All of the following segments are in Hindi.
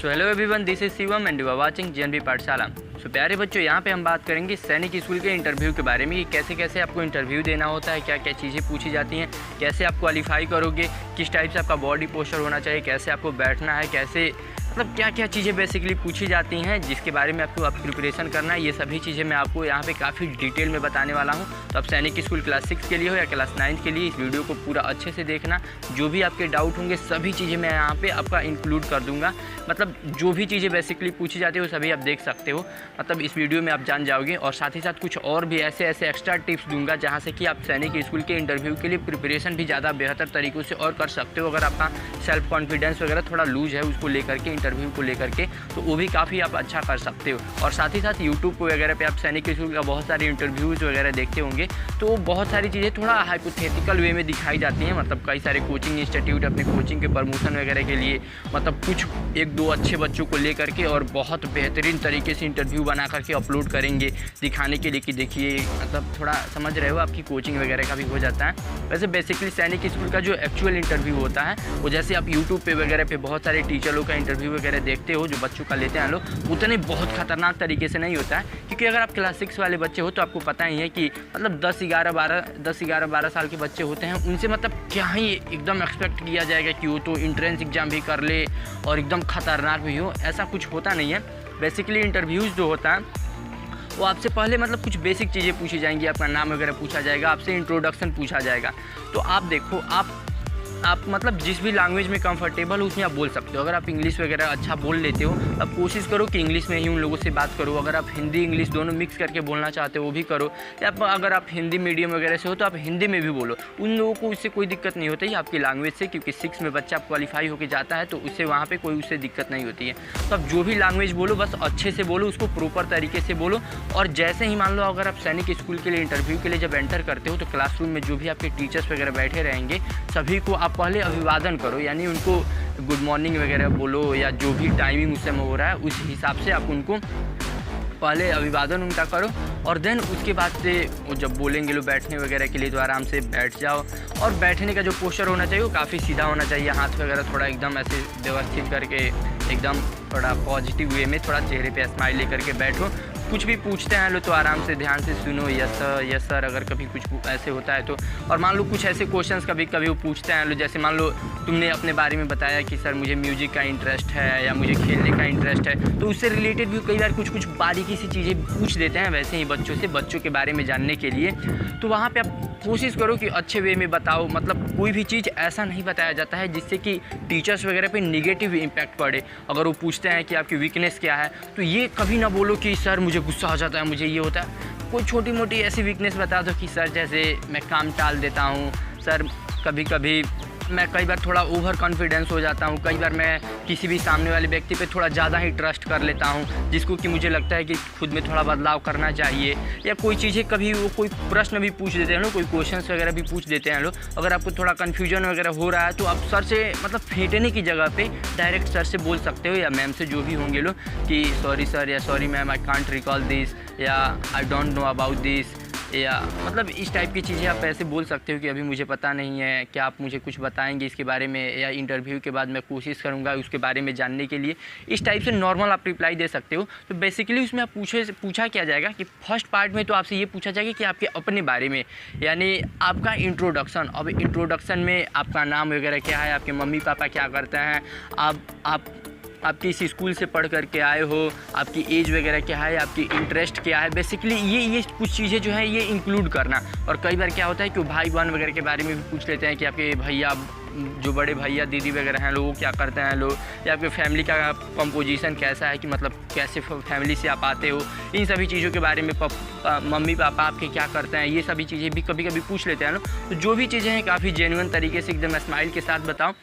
So hello everyone, this is Shivam and you are watching JNV Pathshala. So प्यारे बच्चों, यहाँ पे हम बात करेंगे सैनिक स्कूल के इंटरव्यू के बारे में कि कैसे कैसे आपको इंटरव्यू देना होता है, क्या क्या चीज़ें पूछी जाती हैं, कैसे आप क्वालिफाई करोगे, किस टाइप से आपका बॉडी पोस्चर होना चाहिए, कैसे आपको बैठना है, कैसे मतलब क्या क्या चीज़ें बेसिकली पूछी जाती हैं जिसके बारे में आपको प्रिपरेशन करना है। ये सभी चीज़ें मैं आपको यहाँ पे काफ़ी डिटेल में बताने वाला हूँ। तो आप सैनिक स्कूल क्लास 6 के लिए हो या क्लास 9 के लिए, इस वीडियो को पूरा अच्छे से देखना। जो भी आपके डाउट होंगे सभी चीज़ें मैं यहाँ पे आपका इंक्लूड कर दूँगा। मतलब जो भी चीज़ें बेसिकली पूछी जाती है वो सभी आप देख सकते हो, मतलब इस वीडियो में आप जान जाओगे। और साथ ही साथ कुछ और भी ऐसे एक्स्ट्रा टिप्स दूंगा जहाँ से कि आप सैनिक स्कूल के इंटरव्यू के लिए प्रिपरेशन भी ज़्यादा बेहतर तरीक़ों से और कर सकते हो। अगर आपका सेल्फ कॉन्फिडेंस वगैरह थोड़ा लूज है उसको लेकर के, इंटरव्यू को लेकर के, तो वो भी काफ़ी आप अच्छा कर सकते हो। और साथ ही साथ यूट्यूब वगैरह पे आप सैनिक स्कूल का बहुत सारे इंटरव्यूज़ वगैरह देखते होंगे, तो बहुत सारी चीज़ें थोड़ा हाइपोथेटिकल वे में दिखाई जाती हैं। मतलब कई सारे कोचिंग इंस्टीट्यूट अपने कोचिंग के प्रमोशन वगैरह के लिए मतलब कुछ एक दो अच्छे बच्चों को लेकर के और बहुत बेहतरीन तरीके से इंटरव्यू बना करके अपलोड करेंगे दिखाने के लिए कि देखिए, मतलब थोड़ा समझ रहे हो, आपकी कोचिंग वगैरह का भी हो जाता है। वैसे बेसिकली सैनिक स्कूल का जो एक्चुअल इंटरव्यू होता है वो जैसे आप यूट्यूब पे वगैरह पे बहुत सारे टीचरों का इंटरव्यू वगैरह देखते हो जो बच्चों का लेते हैं लोग, उतने बहुत खतरनाक तरीके से नहीं होता है। क्योंकि अगर आप क्लास 6 वाले बच्चे हो तो आपको पता ही है कि मतलब 10-11-12 साल के बच्चे होते हैं, उनसे मतलब क्या ही एकदम एक्सपेक्ट किया जाएगा कि वो तो एंट्रेंस एग्ज़ाम भी कर ले और एकदम खतरनाक भी हो, ऐसा कुछ होता नहीं है। बेसिकली इंटरव्यूज़ जो होता है वो आपसे पहले मतलब कुछ बेसिक चीज़ें पूछी जाएंगी, आपका नाम वगैरह पूछा जाएगा, आपसे इंट्रोडक्शन पूछा जाएगा। तो आप देखो, आप मतलब जिस भी लैंग्वेज में कंफर्टेबल हो उसमें आप बोल सकते हो। अगर आप इंग्लिश वगैरह अच्छा बोल लेते हो अब कोशिश करो कि इंग्लिश में ही उन लोगों से बात करो। अगर आप हिंदी इंग्लिश दोनों मिक्स करके बोलना चाहते हो वो भी करो, या अगर आप हिंदी मीडियम वगैरह से हो तो आप हिंदी में भी बोलो। उन लोगों को इससे कोई दिक्कत नहीं होती है आपकी लैंग्वेज से, क्योंकि 6 में बच्चा क्वालिफाई होकर जाता है तो उससे वहाँ पर कोई उससे दिक्कत नहीं होती है। तो आप जो भी लैंग्वेज बोलो बस अच्छे से बोलो, उसको प्रॉपर तरीके से बोलो। और जैसे ही मान लो अगर आप सैनिक स्कूल के लिए इंटरव्यू के लिए जब एंटर करते हो तो क्लासरूम में जो भी आपके टीचर्स वगैरह बैठे रहेंगे सभी को आप पहले अभिवादन करो, यानी उनको गुड मॉर्निंग वगैरह बोलो, या जो भी टाइमिंग उस समय हो रहा है उस हिसाब से आप उनको पहले अभिवादन उनका करो। और देन उसके बाद से वो जब बोलेंगे लोग बैठने वगैरह के लिए तो आराम से बैठ जाओ। और बैठने का जो पोस्चर होना चाहिए वो काफ़ी सीधा होना चाहिए, हाथ वगैरह थोड़ा एकदम ऐसे व्यवस्थित करके एकदम थोड़ा पॉजिटिव वे में थोड़ा चेहरे पे स्माइल लेकर के बैठो। कुछ भी पूछते हैं लोग तो आराम से ध्यान से सुनो, यस सर अगर कभी कुछ ऐसे होता है तो। और मान लो कुछ ऐसे क्वेश्चंस कभी कभी वो पूछते हैं लोग, जैसे मान लो तुमने अपने बारे में बताया कि सर मुझे म्यूजिक का इंटरेस्ट है या मुझे खेलने का इंटरेस्ट है, तो उससे रिलेटेड भी कई बार कुछ बारीकी सी चीज़ें पूछ देते हैं वैसे ही बच्चों से, बच्चों के बारे में जानने के लिए। तो वहाँ पर आप कोशिश करो कि अच्छे वे में बताओ। मतलब कोई भी चीज़ ऐसा नहीं बताया जाता है जिससे कि टीचर्स वगैरह पे नेगेटिव इम्पैक्ट पड़े। अगर वो पूछते हैं कि आपकी वीकनेस क्या है तो ये कभी ना बोलो कि सर मुझे गुस्सा आ जाता है, मुझे ये होता है। कोई छोटी मोटी ऐसी वीकनेस बता दो कि सर जैसे मैं काम टाल देता हूँ, सर कभी कभी मैं कई बार थोड़ा ओवर कॉन्फिडेंस हो जाता हूँ, कई बार मैं किसी भी सामने वाले व्यक्ति पे थोड़ा ज़्यादा ही ट्रस्ट कर लेता हूँ जिसको कि मुझे लगता है कि खुद में थोड़ा बदलाव करना चाहिए। या कोई चीज़ें कभी वो कोई प्रश्न भी पूछ देते हैं लोग, कोई क्वेश्चंस वगैरह भी पूछ देते हैं लोग। अगर आपको थोड़ा कन्फ्यूजन वगैरह हो रहा है तो आप सर से मतलब फेंटने की जगह पे डायरेक्ट सर से बोल सकते हो या मैम से, जो भी होंगे लोग, कि सॉरी सर या sorry ma'am, I can't recall this, या I don't know about this, या मतलब इस टाइप की चीज़ें आप ऐसे बोल सकते हो कि अभी मुझे पता नहीं है, क्या आप मुझे कुछ बताएंगे इसके बारे में, या इंटरव्यू के बाद मैं कोशिश करूंगा उसके बारे में जानने के लिए। इस टाइप से नॉर्मल आप रिप्लाई दे सकते हो। तो बेसिकली उसमें आप पूछा क्या जाएगा कि फर्स्ट पार्ट में तो आपसे ये पूछा जाएगा कि आपके अपने बारे में, यानी आपका इंट्रोडक्शन। अब इंट्रोडक्शन में आपका नाम वगैरह क्या है, आपके मम्मी पापा क्या करते हैं, आप किस स्कूल से पढ़ करके आए हो, आपकी एज वगैरह क्या है, आपकी इंटरेस्ट क्या है। बेसिकली ये कुछ चीज़ें जो है ये इंक्लूड करना। और कई बार क्या होता है कि भाई बहन वगैरह के बारे में भी पूछ लेते हैं कि आपके भैया, जो बड़े भैया दीदी वगैरह हैं लोग क्या करते हैं लोग, या आपके फैमिली का कंपोजिशन कैसा है, कि मतलब कैसे फैमिली से आप आते हो। इन सभी चीज़ों के बारे में मम्मी पापा आपके क्या करते हैं, ये सभी चीज़ें भी कभी कभी पूछ लेते हैं लोग। तो जो भी चीज़ें हैं काफ़ी जेन्युइन तरीके से एकदम स्माइल के साथ बताओ।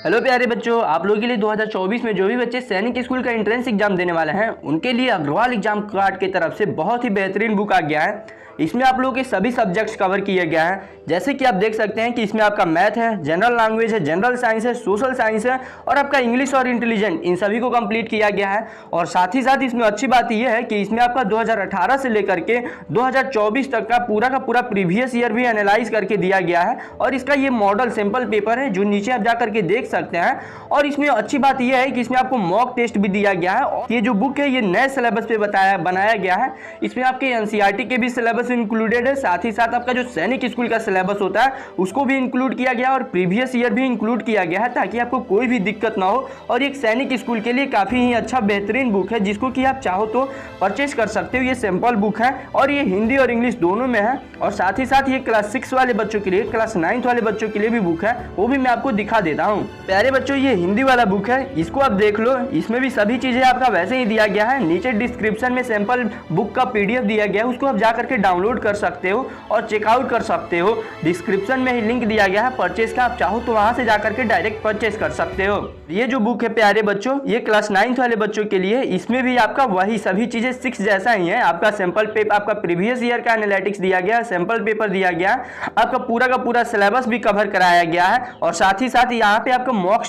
हेलो प्यारे बच्चों, आप लोगों के लिए 2024 में जो भी बच्चे सैनिक स्कूल का एंट्रेंस एग्जाम देने वाले हैं उनके लिए अग्रवाल एग्जाम कार्ड की तरफ से बहुत ही बेहतरीन बुक आ गया है। इसमें आप लोगों के सभी सब्जेक्ट्स कवर किए गए हैं। जैसे कि आप देख सकते हैं कि इसमें आपका मैथ है, जनरल लैंग्वेज है, जनरल साइंस है, सोशल साइंस है और आपका इंग्लिश और इंटेलिजेंट, इन सभी को कंप्लीट किया गया है। और साथ ही साथ इसमें अच्छी बात यह है कि इसमें आपका 2018 से लेकर के 2024 तक का पूरा प्रीवियस ईयर भी एनालाइज करके दिया गया है। और इसका ये मॉडल सैंपल पेपर है जो नीचे आप जाकर के देख सकते हैं। और इसमें अच्छी बात यह है कि इसमें आपको मॉक टेस्ट भी दिया गया है। और ये जो बुक है ये नए सिलेबस पे बनाया गया है। इसमें आपके एनसीईआरटी के भी सिलेबस इंक्लूडेड है, साथ ही साथ आपका जो सैनिक स्कूल का सिलेबस होता है उसको भी इंक्लूड किया गया और प्रीवियस ईयर भी इंक्लूड किया गया है, ताकि आपको कोई भी दिक्कत ना हो। और एक सैनिक स्कूल के लिए काफ़ी ही अच्छा बेहतरीन बुक है जिसको कि आप चाहो तो परचेज कर सकते हो। ये सैंपल बुक है और ये हिंदी और इंग्लिश दोनों में है। और साथ ही साथ ये क्लास 6 वाले बच्चों के लिए, क्लास 9 वाले बच्चों के लिए भी बुक है, वो भी मैं आपको दिखा देता हूँ। प्यारे बच्चों, ये हिंदी वाला बुक है, इसको आप देख लो। इसमें भी सभी चीज़ें आपका वैसे ही दिया गया है। नीचे डिस्क्रिप्शन में सैंपल बुक का PDF दिया गया है, उसको आप जा करके डाउनलोड कर सकते हो और चेकआउट कर सकते हो। डिस्क्रिप्शन में ही लिंक दिया गया है परचेज का, आप चाहो तो वहाँ से जा करके डायरेक्ट परचेज कर सकते हो। ये जो बुक है प्यारे बच्चों, ये क्लास 9 वाले बच्चों के लिए, इसमें भी आपका वही सभी चीज़ें 6 जैसा ही है। आपका सैंपल पेपर, आपका प्रीवियस ईयर का एनालिटिक्स दिया गया, सैंपल पेपर दिया गया, आपका पूरा का पूरा सिलेबस भी कवर कराया गया है। और साथ ही साथ यहाँ पे आपका मॉक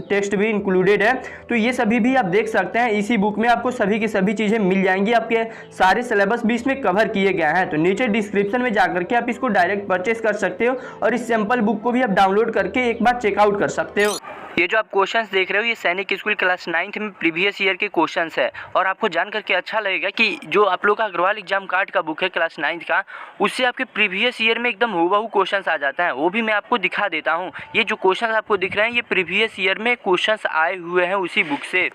टेस्ट भी इंक्लूडेड है। तो ये सभी भी आप देख सकते हैं, इसी बुक में आपको सभी की सभी चीज़ें मिल जाएंगी। आपके सारे सिलेबस भी इसमें कवर किए गए हैं। तो नीचे डिस्क्रिप्शन में जाकर के आप इसको डायरेक्ट परचेस कर सकते हो और इस सैंपल बुक को भी आप डाउनलोड करके एक बार चेकआउट कर सकते हो। ये जो आप क्वेश्चंस देख रहे हो ये सैनिक स्कूल क्लास 9 में प्रीवियस ईयर के क्वेश्चंस है। और आपको जान करके अच्छा लगेगा कि जो आप लोग का अग्रवाल एग्जाम कार्ड का बुक है क्लास 9 का, उससे आपके प्रीवियस ईयर में एकदम हूबहू क्वेश्चंस आ जाता है। वो भी मैं आपको दिखा देता हूँ। ये जो क्वेश्चंस आपको दिख रहे हैं ये प्रीवियस ईयर में क्वेश्चंस आए हुए हैं उसी बुक से।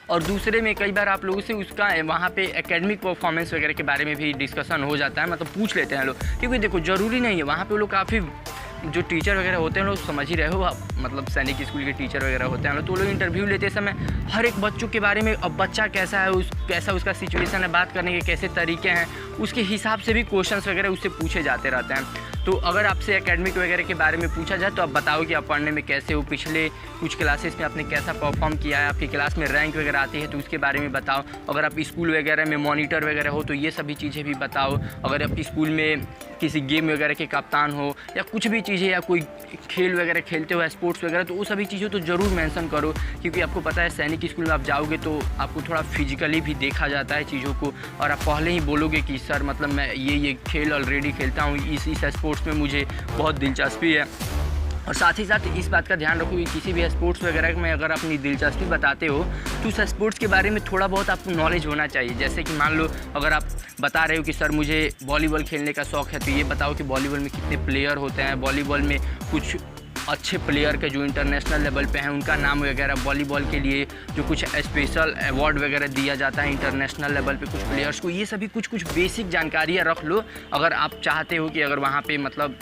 और दूसरे में कई बार आप लोगों से उसका वहाँ पे एकेडमिक परफॉर्मेंस वगैरह के बारे में भी डिस्कशन हो जाता है, मतलब पूछ लेते हैं लोग। क्योंकि देखो ज़रूरी नहीं है, वहाँ पे लोग काफ़ी जो टीचर वगैरह होते हैं लोग समझ ही रहे हो आप, मतलब सैनिक स्कूल के टीचर वगैरह होते हैं तो लोग इंटरव्यू लेते समय हर एक बच्चों के बारे में, अब बच्चा कैसा है, कैसा उसका सिचुएशन है, बात करने के कैसे तरीके हैं, उसके हिसाब से भी क्वेश्चंस वगैरह उससे पूछे जाते रहते हैं। तो अगर आपसे एकेडमिक वगैरह के बारे में पूछा जाए तो आप बताओ कि आप पढ़ने में कैसे हो, पिछले कुछ क्लासेस में आपने कैसा परफॉर्म किया है, आपकी क्लास में रैंक वगैरह आती है तो उसके बारे में बताओ। अगर आप स्कूल वगैरह में मॉनिटर वगैरह हो तो ये सभी चीज़ें भी बताओ। अगर आप स्कूल में किसी गेम वगैरह के कप्तान हो या कुछ भी चीज़ें, या कोई खेल वगैरह खेलते हो, स्पोर्ट्स वगैरह, तो वो सभी चीज़ें तो ज़रूर मेंशन करो। क्योंकि आपको पता है सैनिक स्कूल में आप जाओगे तो आपको थोड़ा फिजिकली भी देखा जाता है चीज़ों को, और आप पहले ही बोलोगे कि सर मतलब मैं ये खेल ऑलरेडी खेलता हूँ, इस स्पोर्ट्स में मुझे बहुत दिलचस्पी है। और साथ ही साथ इस बात का ध्यान रखो कि किसी भी स्पोर्ट्स वगैरह में अगर अपनी दिलचस्पी बताते हो तो उस स्पोर्ट्स के बारे में थोड़ा बहुत आपको नॉलेज होना चाहिए। जैसे कि मान लो अगर आप बता रहे हो कि सर मुझे वॉलीबॉल खेलने का शौक़ है, तो ये बताओ कि वॉलीबॉल में कितने प्लेयर होते हैं, वॉलीबॉल में कुछ अच्छे प्लेयर के जो इंटरनेशनल लेवल पे हैं उनका नाम वगैरह, वॉलीबॉल के लिए जो कुछ स्पेशल अवार्ड वगैरह दिया जाता है इंटरनेशनल लेवल पे कुछ प्लेयर्स को, ये सभी कुछ बेसिक जानकारियाँ रख लो। अगर आप चाहते हो कि अगर वहाँ पे मतलब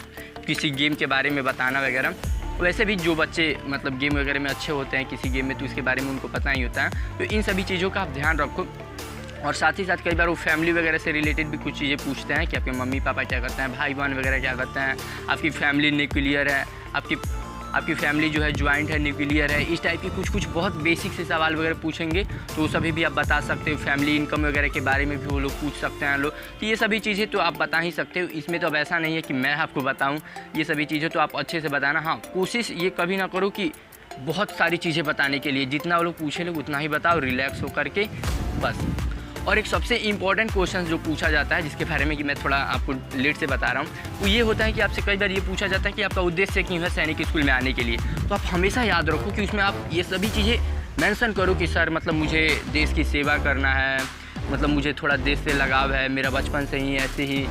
किसी गेम के बारे में बताना वगैरह, वैसे भी जो बच्चे मतलब गेम वगैरह में अच्छे होते हैं किसी गेम में तो उसके बारे में उनको पता ही होता है। तो इन सभी चीज़ों का आप ध्यान रखो। और साथ ही साथ कई बार वो फैमिली वगैरह से रिलेटेड भी कुछ चीज़ें पूछते हैं कि आपके मम्मी पापा क्या करते हैं, भाई बहन वगैरह क्या करते हैं, आपकी फैमिली न्यूक्लियर है, आपकी फैमिली जो है ज्वाइंट है, न्यूक्लियर है, इस टाइप की कुछ बहुत बेसिक से सवाल वगैरह पूछेंगे तो वो सभी भी आप बता सकते हो। फैमिली इनकम वगैरह के बारे में भी वो लोग पूछ सकते हैं लोग, तो ये सभी चीज़ें तो आप बता ही सकते हो। इसमें तो अब ऐसा नहीं है कि मैं आपको बताऊँ, ये सभी चीज़ें तो आप अच्छे से बताना। हाँ, कोशिश ये कभी ना करो कि बहुत सारी चीज़ें बताने के लिए, जितना वो लोग पूछे लोग उतना ही बताओ, रिलैक्स होकर के बस। और एक सबसे इम्पॉर्टेंट क्वेश्चन जो पूछा जाता है जिसके बारे में कि मैं थोड़ा आपको लेट से बता रहा हूँ, वो ये होता है कि आपसे कई बार ये पूछा जाता है कि आपका उद्देश्य क्यों है सैनिक स्कूल में आने के लिए। तो आप हमेशा याद रखो कि उसमें आप ये सभी चीज़ें मेंशन करो कि सर मतलब मुझे देश की सेवा करना है, मतलब मुझे थोड़ा देश से लगाव है, मेरा बचपन से ही ऐसे ही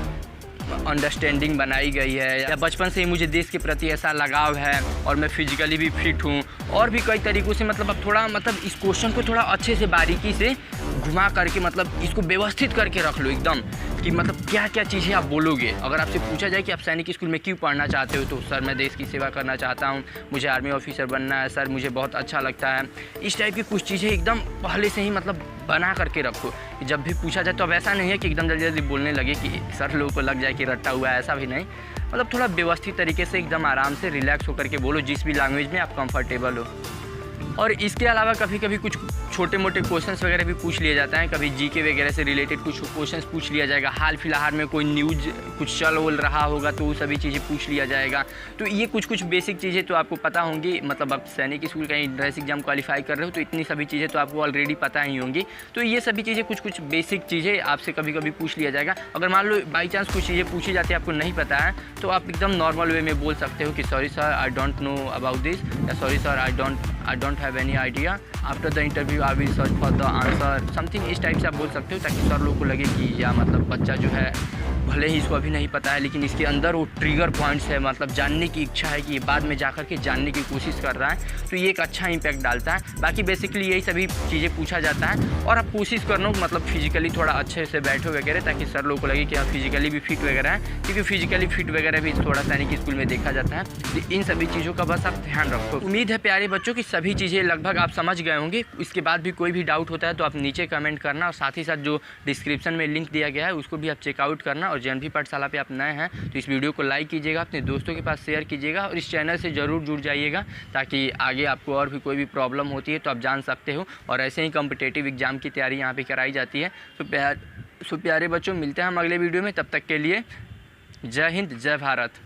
अंडरस्टैंडिंग बनाई गई है, या बचपन से ही मुझे देश के प्रति ऐसा लगाव है और मैं फिजिकली भी फिट हूँ। और भी कई तरीक़ों से मतलब अब थोड़ा मतलब इस क्वेश्चन को थोड़ा अच्छे से बारीकी से घुमा करके मतलब इसको व्यवस्थित करके रख लो एकदम कि मतलब क्या क्या चीज़ें आप बोलोगे। अगर आपसे पूछा जाए कि आप सैनिक स्कूल में क्यों पढ़ना चाहते हो तो सर मैं देश की सेवा करना चाहता हूँ, मुझे आर्मी ऑफिसर बनना है, सर मुझे बहुत अच्छा लगता है। इस टाइप की कुछ चीज़ें एकदम पहले से ही मतलब बना करके रखो, जब भी पूछा जाए तो अब ऐसा नहीं है कि एकदम जल्दी जल्दी बोलने लगे कि सर लोगों को लग जाए कि रट्टा हुआ है, ऐसा भी नहीं। मतलब थोड़ा व्यवस्थित तरीके से एकदम आराम से रिलैक्स होकर के बोलो, जिस भी लैंग्वेज में आप कंफर्टेबल हो। और इसके अलावा कभी कभी कुछ छोटे मोटे क्वेश्चंस वगैरह भी पूछ लिया जाता है, कभी जीके वगैरह से रिलेटेड कुछ क्वेश्चंस पूछ लिया जाएगा। हाल फिलहाल में कोई न्यूज़ कुछ चल बोल रहा होगा तो वो सभी चीज़ें पूछ लिया जाएगा। तो ये कुछ बेसिक चीज़ें तो आपको पता होंगी, मतलब आप सैनिक स्कूल का एंट्रेंस एग्जाम क्वालिफाई कर रहे हो तो इतनी सभी चीज़ें तो आपको ऑलरेडी पता ही होंगी। तो ये सभी चीज़ें कुछ बेसिक चीज़ें आपसे कभी कभी पूछ लिया जाएगा। अगर मान लो बाई चांस कुछ चीज़ें पूछी जाती है आपको नहीं पता है तो आप एकदम नॉर्मल वे में बोल सकते हो कि sorry sir I don't know about this, या sorry sir I don't have any idea, after the interview I will search for the answer, something इस टाइप से आप बोल सकते हो, ताकि सर लोगों को लगे कि या मतलब बच्चा जो है भले ही इसको अभी नहीं पता है लेकिन इसके अंदर वो ट्रिगर पॉइंट्स है, मतलब जानने की इच्छा है कि ये बाद में जाकर के जानने की कोशिश कर रहा है। तो ये एक अच्छा इम्पैक्ट डालता है। बाकी बेसिकली यही सभी चीज़ें पूछा जाता है और आप कोशिश करना मतलब फिजिकली थोड़ा अच्छे से बैठो वगैरह, ताकि सर लोगों को लगे कि आप फिजिकली भी फिट वगैरह है, क्योंकि फिजिकली फिट वगैरह भी थोड़ा सैनिक स्कूल में देखा जाता है। तो इन सभी चीज़ों का बस आप ध्यान रखो। उम्मीद है प्यारे बच्चों की सभी चीज़ें लगभग आप समझ गए होंगे। इसके बाद भी कोई भी डाउट होता है तो आप नीचे कमेंट करना, और साथ ही साथ जो डिस्क्रिप्शन में लिंक दिया गया है उसको भी आप चेकआउट करना। और जेएनवी पाठशाला पे आप नए हैं तो इस वीडियो को लाइक कीजिएगा, अपने दोस्तों के पास शेयर कीजिएगा और इस चैनल से ज़रूर जुड़ जाइएगा, ताकि आगे आपको और भी कोई भी प्रॉब्लम होती है तो आप जान सकते हो। और ऐसे ही कॉम्पिटिटिव एग्जाम की तैयारी यहाँ पे कराई जाती है। तो प्यारे बच्चों, मिलते हैं हम अगले वीडियो में। तब तक के लिए जय हिंद, जय भारत।